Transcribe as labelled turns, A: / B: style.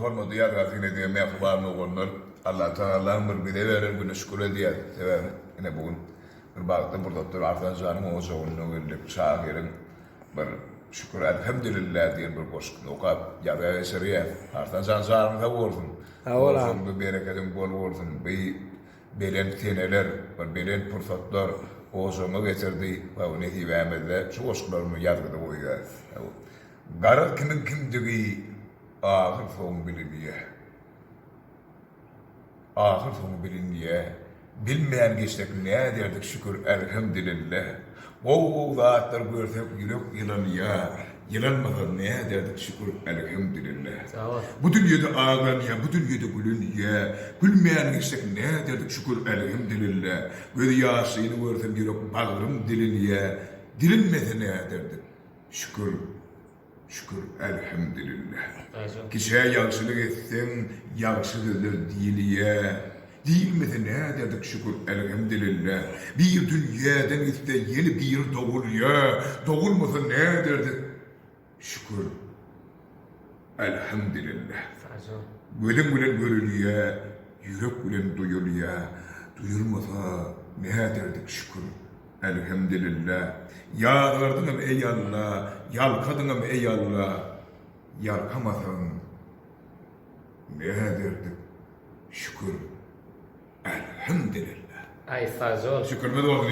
A: Hormatu yadgasine diye mehrubarını oğullar Allah Teala'nın bir bide verir güne şükür ediyor. Sever yine bugün bir baktım burada dur artan canım o zoğunluğu verdik şahirin bir şükür elhamdülillah diye bir boşlukta okap yarıya eseriye artan canım da vurdun. Olsun bir bereketin bol vurdun. Bir belen teneler, bir belen fırsatlar o zoğunu getirdi ve o netibe şu boşluklarını yadgıda koyuyor. Garı kimin kimdiği ahir son biliniye. Ahir son biliniye. Bilmeyen geçtik ne derdik şükür elhamdülillah. O zatlar görsek yılan ya. Yılanmadan ne derdik şükür elhamdülillah. Bu dünyada ağlan ya, bu dünyada gülün ya. Gülmeyen geçtik ne derdik şükür elhamdülillah. Böyle yaşayını görsem yürek bağırım dilin ya. Dilinmedi ne derdik şükür. Şükür elhamdülillah. Kişiye yaxşılık etsin, yaxşılıdır diliye. Değilmedi ne dedik şükür elhamdülillah. Bir dünyadan gitti yeni bir doğuluya. Doğulmadı ne derdik şükür elhamdülillah. Gülün gülen görülüye, yürek gülen duyuluya. Duyulmasa ne derdik şükür elhamdülillah. Yağdırdınım ey Allah, yalkadınım ey Allah. Yalkamasın ne derdik şükür elhamdülillah.
B: Ay fazla ol.
A: Şükür mü doğru?